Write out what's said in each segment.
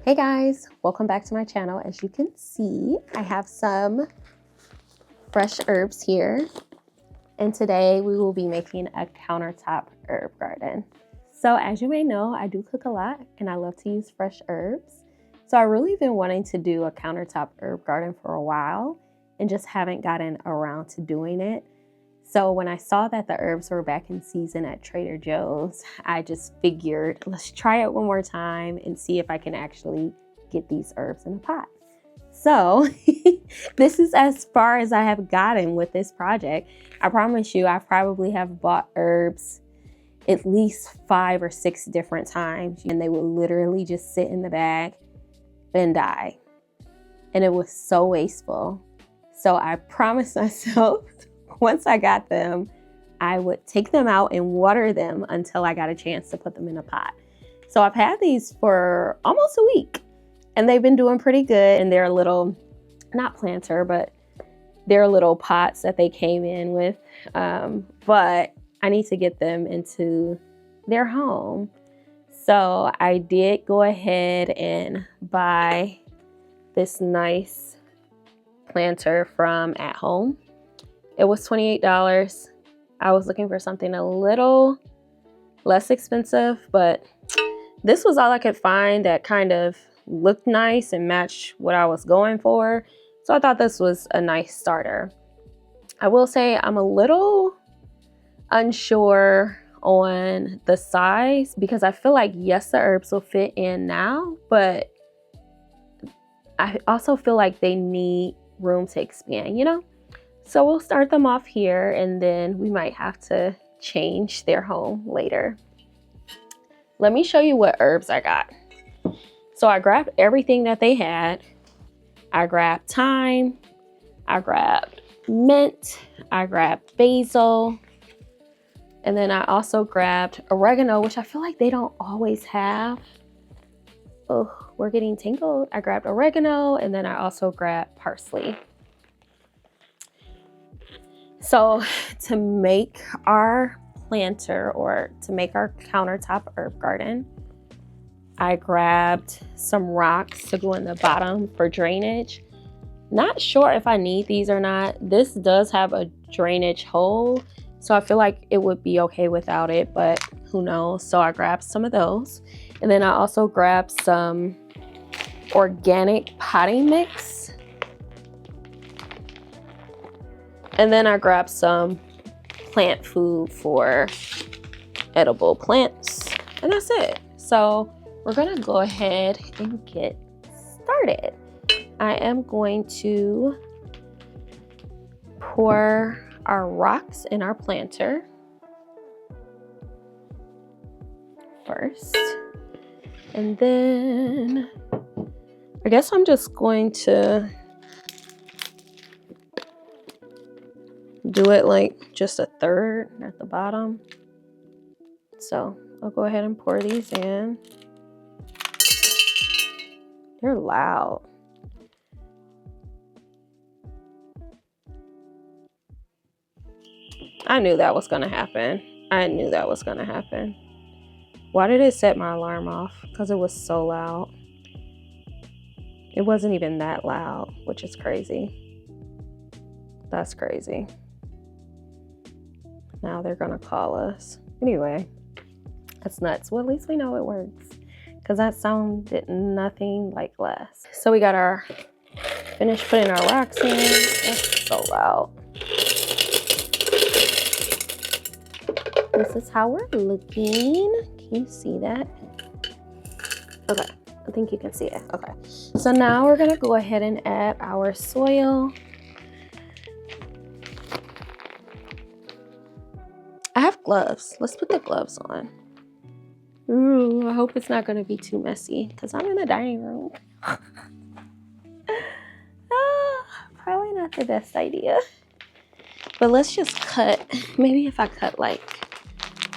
Hey guys, welcome back to my channel. As you can see, I have some fresh herbs here, and today we will be making a countertop herb garden. So as you may know, I do cook a lot and I love to use fresh herbs. So I really been wanting to do a countertop herb garden for a while and just haven't gotten around to doing it. So when I saw that the herbs were back in season at Trader Joe's, I just figured, let's try it one more time and see if I can actually get these herbs in a pot. So this is as far as I have gotten with this project. I promise you, I probably have bought herbs at least 5 or 6 different times, and they would literally just sit in the bag and die. And it was so wasteful. So I promised myself once I got them, I would take them out and water them until I got a chance to put them in a pot. So I've had these for almost a week and they've been doing pretty good. And they're little, not planter, but they're little pots that they came in with. But I need to get them into their home. So I did go ahead and buy this nice planter from At Home. It was $28. I was looking for something a little less expensive, but this was all I could find that kind of looked nice and matched what I was going for. So I thought this was a nice starter. I will say I'm a little unsure on the size because I feel like, yes, the herbs will fit in now, but I also feel like they need room to expand, you know? So we'll start them off here and then we might have to change their home later. Let me show you what herbs I got. So I grabbed everything that they had. I grabbed thyme, I grabbed mint, I grabbed basil, and then I also grabbed oregano, which I feel like they don't always have. Oh, we're getting tangled. I grabbed oregano and then I also grabbed parsley. So to make our planter or to make our countertop herb garden, I grabbed some rocks to go in the bottom for drainage. Not sure if I need these or not. This does have a drainage hole, so I feel like it would be okay without it, but who knows? So I grabbed some of those. And then I also grabbed some organic potting mix. And then I grabbed some plant food for edible plants. And that's it. So we're gonna go ahead and get started. I am going to pour our rocks in our planter first. And then I guess I'm just going to do it like just a third at the bottom. So I'll go ahead and pour these in. They're loud. I knew that was gonna happen. I knew that was gonna happen. Why did it set my alarm off? Because it was so loud. It wasn't even that loud, which is crazy. That's crazy. Now they're gonna call us. Anyway, that's nuts. Well, at least we know it works because that sounded nothing like less. So we got our finished putting our rocks in. That's so loud. This is how we're looking. Can you see that? Okay, I think you can see it. Okay, so now we're gonna go ahead and add our soil. I have gloves. Let's put the gloves on. Ooh, I hope it's not gonna be too messy because I'm in the dining room. Probably not the best idea. But let's just cut. Maybe if I cut like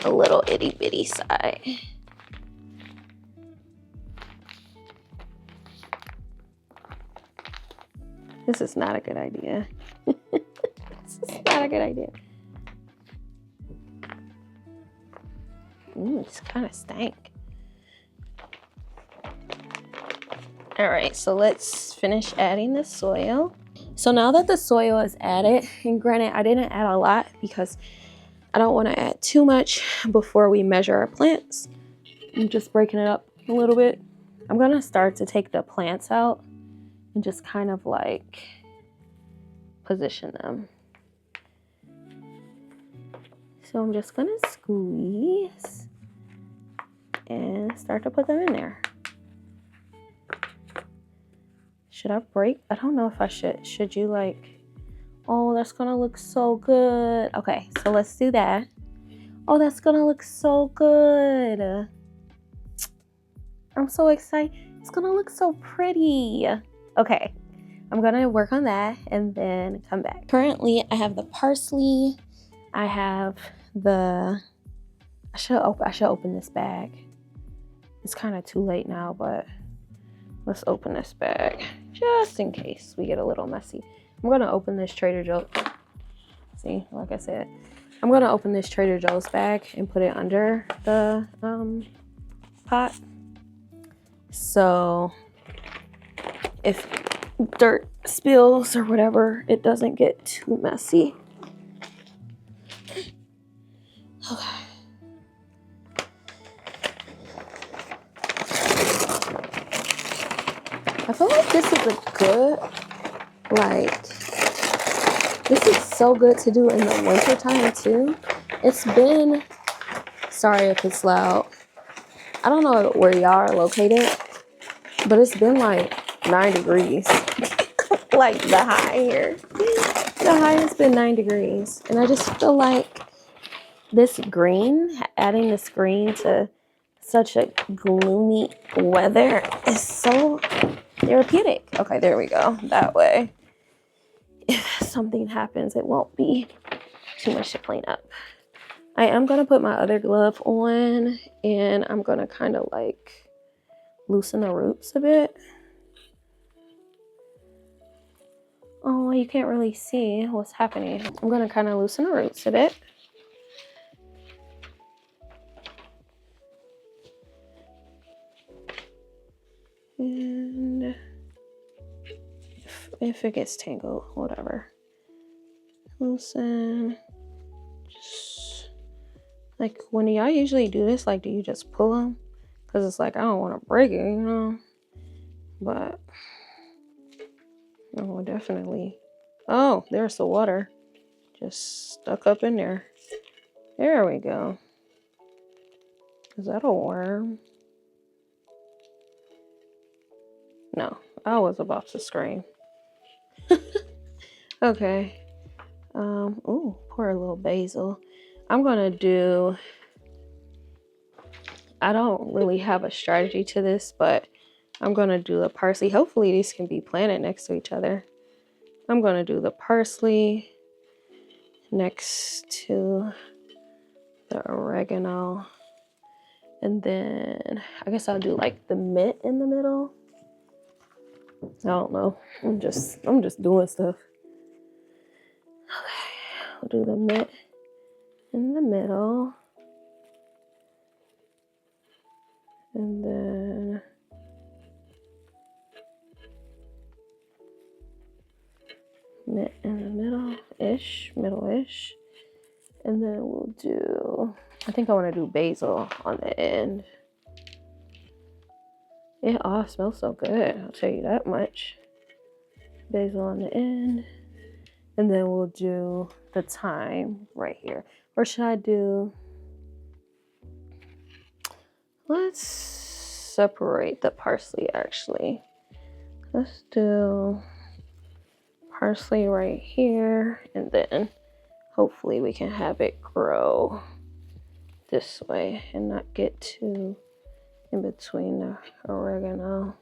a little itty bitty side. This is not a good idea. This is not a good idea. Ooh, it's kind of stank. All right, so let's finish adding the soil. So now that the soil is added, and granted, I didn't add a lot because I don't want to add too much before we measure our plants. I'm just breaking it up a little bit. I'm gonna start to take the plants out and just kind of like position them. So I'm just gonna squeeze and start to put them in there. Should I break? I don't know if I should. Should you like, oh, that's gonna look so good. Okay, so let's do that. Oh, that's gonna look so good. I'm so excited. It's gonna look so pretty. Okay, I'm gonna work on that and then come back. Currently, I have the parsley. I have the, I should open this bag. It's kind of too late now, but let's open this bag just in case we get a little messy. I'm gonna open this Trader Joe's. See, like I said, I'm gonna open this Trader Joe's bag and put it under the pot. So if dirt spills or whatever, it doesn't get too messy. Okay. I feel like this is a good, like, this is so good to do in the winter time too. It's been, sorry if it's loud. I don't know where y'all are located, but it's been like 9 degrees. Like the high here. The high has been 9 degrees. And I just feel like this green, adding this green to such a gloomy weather is so therapeutic. Okay, there we go. That way, if something happens, it won't be too much to clean up. I am going to put my other glove on and I'm going to kind of like loosen the roots a bit. Oh, you can't really see what's happening. I'm going to kind of loosen the roots a bit. And if it gets tangled, whatever. Loosen. Just like, when y'all usually do this, like, do you just pull them? Because it's like, I don't want to break it, you know? But, oh, definitely. Oh, there's the water. Just stuck up in there. There we go. Is that a worm? No, I was about to scream. Okay. Ooh, pour a little basil. I'm gonna do, I don't really have a strategy to this, but I'm gonna do the parsley. Hopefully these can be planted next to each other. I'm gonna do the parsley next to the oregano. And then I guess I'll do like the mint in the middle. I don't know. I'm just doing stuff. Okay, I'll do the mint in the middle. And then mint in the middle-ish. And then we'll do, I think I want to do basil on the end. It all smells so good, I'll tell you that much. Basil on the end. And then we'll do the thyme right here. Or should I do, let's separate the parsley actually. Let's do parsley right here, and then hopefully we can have it grow this way and not get too in between the oregano.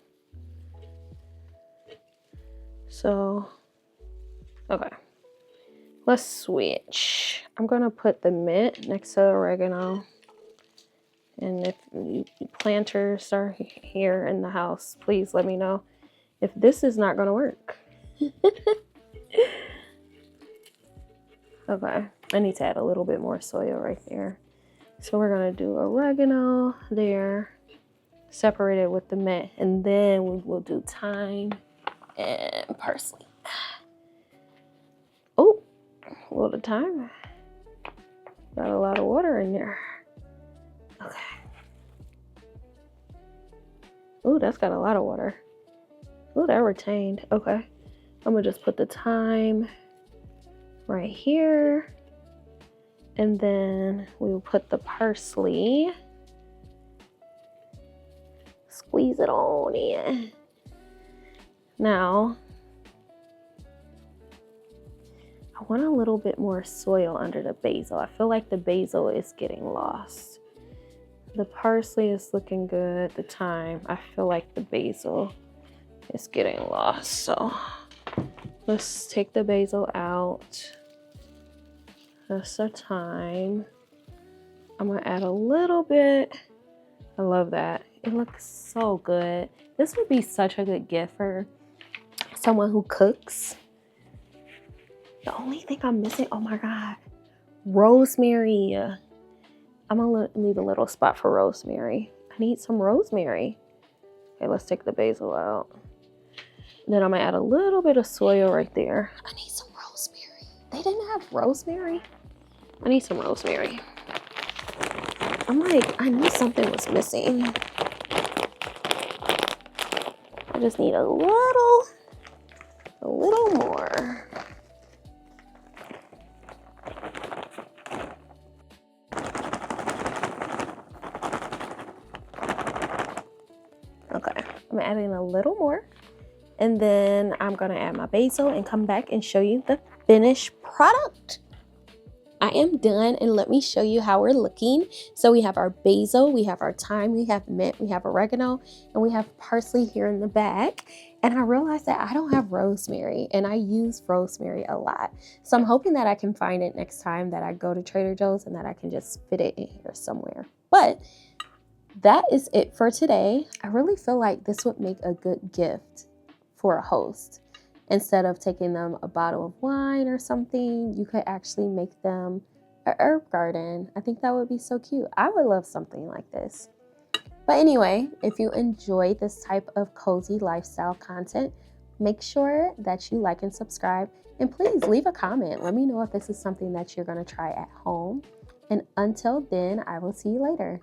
So, okay, let's switch. I'm gonna put the mint next to the oregano. And if you planters are here in the house, please let me know if this is not gonna work. Okay, I need to add a little bit more soil right there. So we're gonna do oregano there. separate it with the mint, and then we will do thyme and parsley. Oh, a little thyme. Got a lot of water in there. Okay. Oh, that's got a lot of water. Oh, that retained. Okay. I'm gonna just put the thyme right here. And then we will put the parsley. Squeeze it on in. Now, I want a little bit more soil under the basil. I feel like the basil is getting lost. The parsley is looking good. The thyme, I feel like the basil is getting lost. So let's take the basil out. That's the thyme. I'm gonna add a little bit. I love that. It looks so good. This would be such a good gift for someone who cooks. The only thing I'm missing, oh my God, rosemary. I'm gonna leave a little spot for rosemary. I need some rosemary. Okay, let's take the basil out. And then I'm gonna add a little bit of soil right there. I need some rosemary. They didn't have rosemary. I need some rosemary. I'm like, I knew something was missing. I just need a little more. Okay, I'm adding a little more. And then I'm gonna add my basil and come back and show you the finished product. I am done, and let me show you how we're looking. So we have our basil, we have our thyme, we have mint, we have oregano, and we have parsley here in the back. And I realized that I don't have rosemary, and I use rosemary a lot. So I'm hoping that I can find it next time that I go to Trader Joe's and that I can just fit it in here somewhere. But that is it for today. I really feel like this would make a good gift for a host. Instead of taking them a bottle of wine or something, you could actually make them an herb garden. I think that would be so cute. I would love something like this. But anyway, if you enjoy this type of cozy lifestyle content, make sure that you like and subscribe. And please leave a comment. Let me know if this is something that you're going to try at home. And until then, I will see you later.